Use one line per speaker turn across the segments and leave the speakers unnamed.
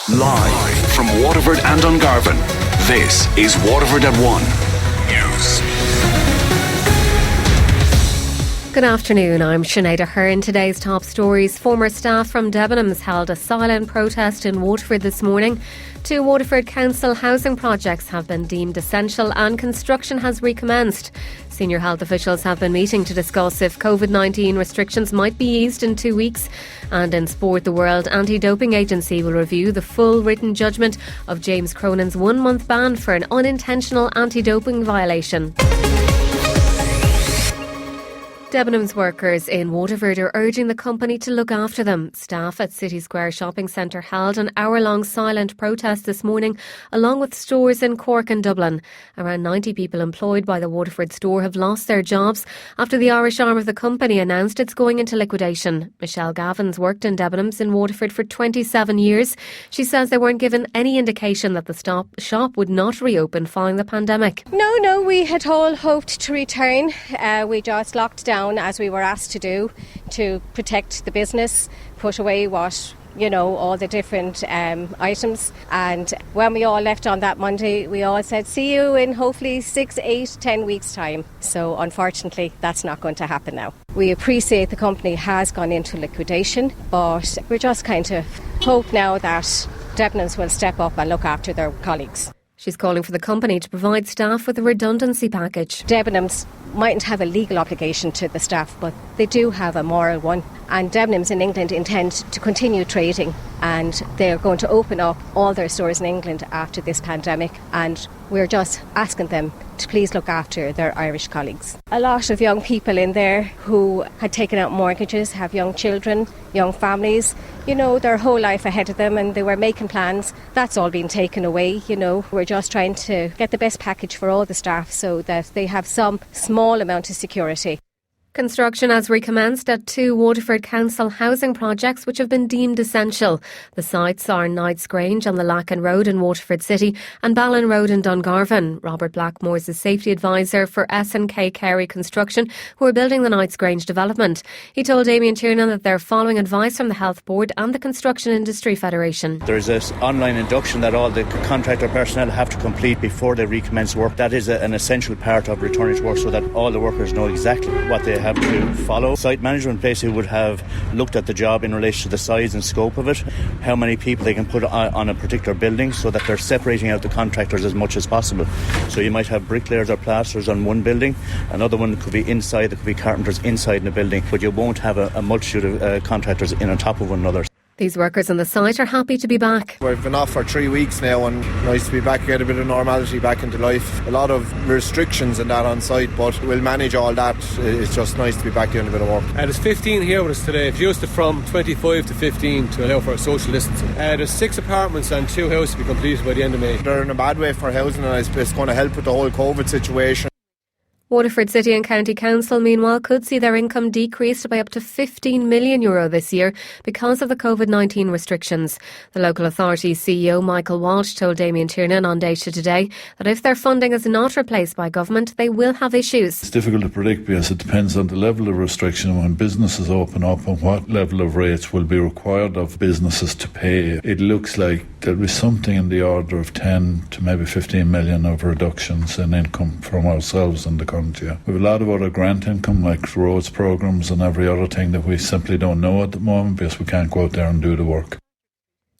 Live from Waterford and Dungarvan, this is Waterford at 1 News.
Good afternoon, I'm Sinead Ahern. Today's top stories. Former staff from Debenhams held a silent protest in Waterford this morning. 2 Waterford Council housing projects have been deemed essential and construction has recommenced. Senior health officials have been meeting to discuss if COVID-19 restrictions might be eased in 2 weeks. And in sport, the World Anti-Doping Agency will review the full written judgment of James Cronin's 1-month ban for an unintentional anti-doping violation. Debenhams workers in Waterford are urging the company to look after them. Staff at City Square Shopping Centre held an hour-long silent protest this morning, along with stores in Cork and Dublin. Around 90 people employed by the Waterford store have lost their jobs after the Irish arm of the company announced it's going into liquidation. Michelle Gavins worked in Debenhams in Waterford for 27 years. She says they weren't given any indication that the shop would not reopen following the pandemic.
No, we had all hoped to return. We just locked down as we were asked to do to protect the business, put away all the different items. And when we all left on that Monday, we all said, see you in hopefully 6, 8, 10 weeks' time. So unfortunately, that's not going to happen now. We appreciate the company has gone into liquidation, but we're just kind of hope now that Debenhams will step up and look after their colleagues.
She's calling for the company to provide staff with a redundancy package.
Debenhams mightn't have a legal obligation to the staff, but they do have a moral one. And Debenhams in England intend to continue trading, and they're going to open up all their stores in England after this pandemic. And we're just asking them to please look after their Irish colleagues. A lot of young people in there who had taken out mortgages, have young children, young families, their whole life ahead of them, and they were making plans. That's all been taken away, We're just trying to get the best package for all the staff so that they have some small amount of security.
Construction has recommenced at 2 Waterford Council housing projects which have been deemed essential. The sites are Knights Grange on the Lacken Road in Waterford City and Ballin Road in Dungarvan. Robert Blackmore is the safety advisor for S&K Carey Construction, who are building the Knights Grange development. He told Damien Tiernan that they're following advice from the Health Board and the Construction Industry Federation.
There's this online induction that all the contractor personnel have to complete before they recommence work. That is an essential part of returning to work so that all the workers know exactly what they have to follow. Site management basically would have looked at the job in relation to the size and scope of it, how many people they can put on a particular building, so that they're separating out the contractors as much as possible. So you might have bricklayers or plasterers on one building, another one could be inside, there could be carpenters inside in the building, but you won't have a multitude of contractors in on top of one another.
These workers on the site are happy to be back.
We've been off for 3 weeks now, and nice to be back, get a bit of normality back into life. A lot of restrictions and that on site, but we'll manage all that. It's just nice to be back doing a bit of work.
There's 15 here with us today, reduced it from 25 to 15 to allow for social distancing. There's 6 apartments and 2 houses to be completed by the end of May.
They're in a bad way for housing, and it's going to help with the whole COVID situation.
Waterford City and County Council, meanwhile, could see their income decreased by up to €15 million this year because of the COVID-19 restrictions. The local authority's CEO, Michael Walsh, told Damien Tiernan on Data Today that if their funding is not replaced by government, they will have issues.
It's difficult to predict because it depends on the level of restriction when businesses open up and what level of rates will be required of businesses to pay. It looks like there'll be something in the order of 10 to maybe 15 million of reductions in income from ourselves and the country. We have a lot of other grant income like roads programmes and every other thing that we simply don't know at the moment because we can't go out there and do the work.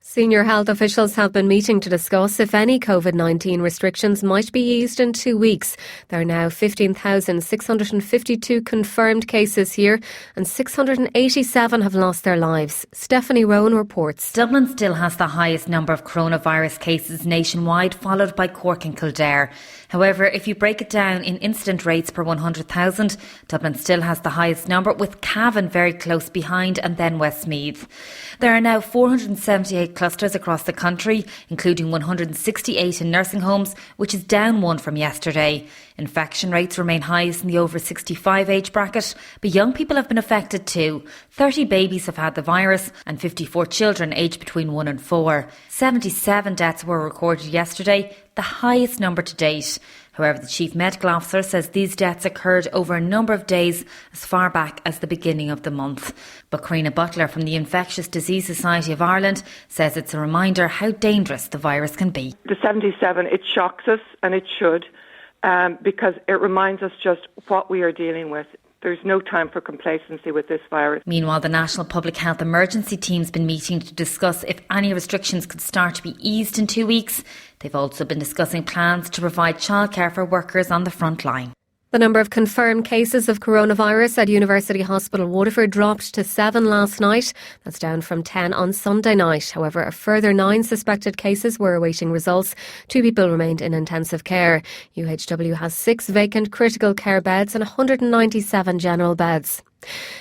Senior health officials have been meeting to discuss if any COVID-19 restrictions might be eased in 2 weeks. There are now 15,652 confirmed cases here and 687 have lost their lives. Stephanie Rowan reports.
Dublin still has the highest number of coronavirus cases nationwide, followed by Cork and Kildare. However, if you break it down in incident rates per 100,000, Dublin still has the highest number, with Cavan very close behind and then Westmeath. There are now 478 clusters across the country, including 168 in nursing homes, which is down 1 from yesterday. Infection rates remain highest in the over 65 age bracket, but young people have been affected too. 30 babies have had the virus and 54 children aged between 1 and 4. 77 deaths were recorded yesterday, the highest number to date. However, the Chief Medical Officer says these deaths occurred over a number of days as far back as the beginning of the month. But Karina Butler from the Infectious Disease Society of Ireland says it's a reminder how dangerous the virus can be.
The 77, it shocks us, and it should, because it reminds us just what we are dealing with. There's no time for complacency with this virus.
Meanwhile, the National Public Health Emergency Team's been meeting to discuss if any restrictions could start to be eased in 2 weeks. They've also been discussing plans to provide childcare for workers on the front line.
The number of confirmed cases of coronavirus at University Hospital Waterford dropped to 7 last night. That's down from 10 on Sunday night. However, a further 9 suspected cases were awaiting results. 2 people remained in intensive care. UHW has 6 vacant critical care beds and 197 general beds.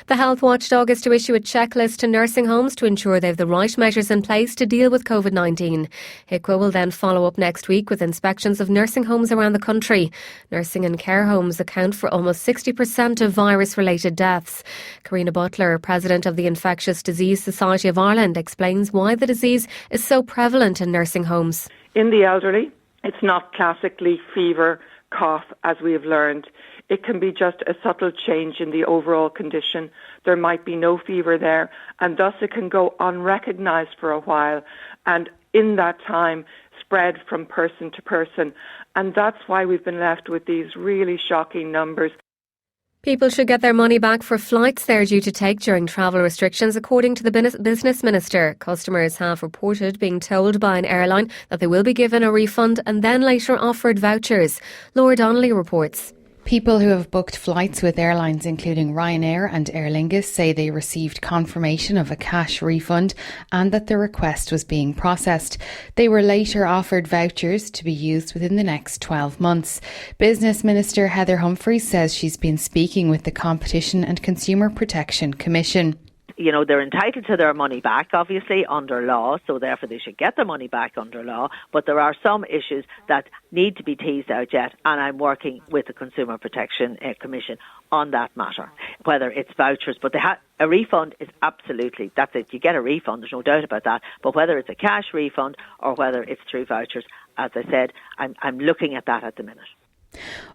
The Health Watchdog is to issue a checklist to nursing homes to ensure they have the right measures in place to deal with COVID-19. HIQA will then follow up next week with inspections of nursing homes around the country. Nursing and care homes account for almost 60% of virus-related deaths. Karina Butler, President of the Infectious Disease Society of Ireland, explains why the disease is so prevalent in nursing homes.
In the elderly, it's not classically fever, cough, as we have learned. It can be just a subtle change in the overall condition. There might be no fever there, and thus it can go unrecognised for a while, and in that time spread from person to person. And that's why we've been left with these really shocking numbers.
People should get their money back for flights they're due to take during travel restrictions, according to the Business Minister. Customers have reported being told by an airline that they will be given a refund and then later offered vouchers. Laura Donnelly reports.
People who have booked flights with airlines including Ryanair and Aer Lingus say they received confirmation of a cash refund and that the request was being processed. They were later offered vouchers to be used within the next 12 months. Business Minister Heather Humphreys says she's been speaking with the Competition and Consumer Protection Commission.
You know, they're entitled to their money back, obviously, under law, so therefore they should get their money back under law. But there are some issues that need to be teased out yet, and I'm working with the Consumer Protection Commission on that matter, whether it's vouchers. But a refund is absolutely, that's it, you get a refund, there's no doubt about that. But whether it's a cash refund or whether it's through vouchers, as I said, I'm looking at that at the minute.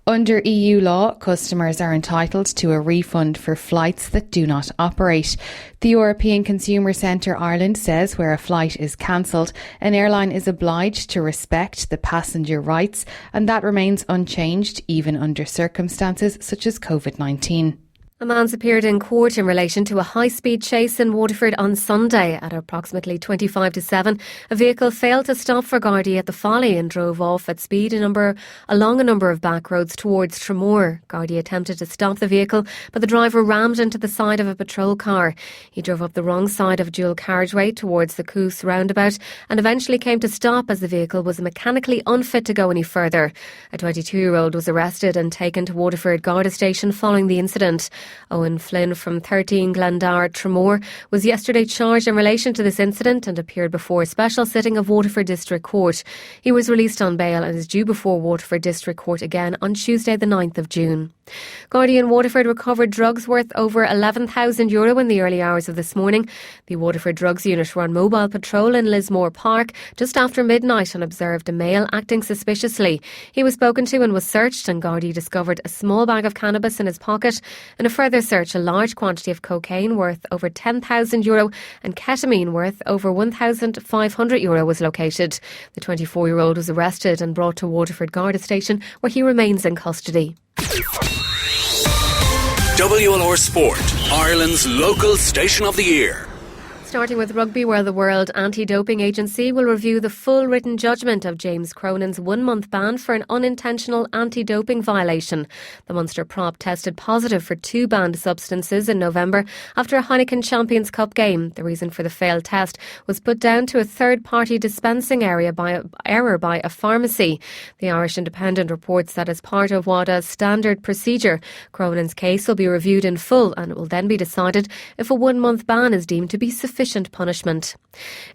Under EU law, customers are entitled to a refund for flights that do not operate. The European Consumer Centre Ireland says where a flight is cancelled, an airline is obliged to respect the passenger rights, and that remains unchanged even under circumstances such as COVID-19.
A man's appeared in court in relation to a high-speed chase in Waterford on Sunday. At approximately 25 to 7, a vehicle failed to stop for Gardaí at the Folly and drove off at speed along a number of back roads towards Tramore. Gardaí attempted to stop the vehicle, but the driver rammed into the side of a patrol car. He drove up the wrong side of a dual carriageway towards the Coos roundabout and eventually came to stop as the vehicle was mechanically unfit to go any further. A 22-year-old was arrested and taken to Waterford Garda station following the incident. Owen Flynn from 13 Glendower, Tramore, was yesterday charged in relation to this incident and appeared before a special sitting of Waterford District Court. He was released on bail and is due before Waterford District Court again on Tuesday the 9th of June. Gardaí in Waterford recovered drugs worth over €11,000 in the early hours of this morning. The Waterford Drugs Unit were on mobile patrol in Lismore Park just after midnight and observed a male acting suspiciously. He was spoken to and was searched, and Gardaí discovered a small bag of cannabis in his pocket. In a further search, a large quantity of cocaine worth over €10,000 and ketamine worth over €1,500 was located. The 24-year-old was arrested and brought to Waterford Garda station, where he remains in custody.
WLR Sport, Ireland's local station of the year.
Starting with rugby, where the World Anti-Doping Agency will review the full written judgment of James Cronin's 1-month ban for an unintentional anti-doping violation. The Munster prop tested positive for 2 banned substances in November after a Heineken Champions Cup game. The reason for the failed test was put down to a third-party dispensing error by a pharmacy. The Irish Independent reports that as part of WADA's standard procedure, Cronin's case will be reviewed in full and it will then be decided if a 1-month ban is deemed to be sufficient. sufficient punishment.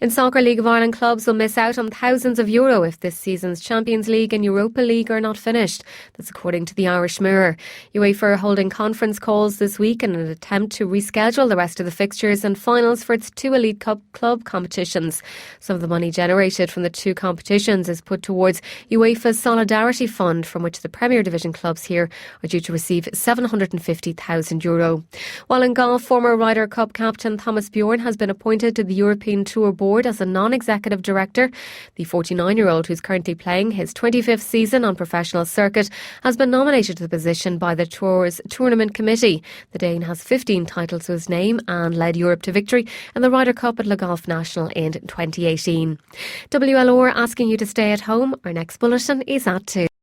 In soccer, League of Ireland clubs will miss out on thousands of euro if this season's Champions League and Europa League are not finished. That's according to the Irish Mirror. UEFA are holding conference calls this week in an attempt to reschedule the rest of the fixtures and finals for its two Elite Cup club competitions. Some of the money generated from the two competitions is put towards UEFA's Solidarity Fund, from which the Premier Division clubs here are due to receive €750,000. While in golf, former Ryder Cup captain Thomas Bjorn has been appointed to the European Tour Board as a non-executive director. The 49-year-old, who's currently playing his 25th season on professional circuit, has been nominated to the position by the Tour's Tournament Committee. The Dane has 15 titles to his name and led Europe to victory in the Ryder Cup at Le Golf National in 2018. WLR asking you to stay at home. Our next bulletin is at 2.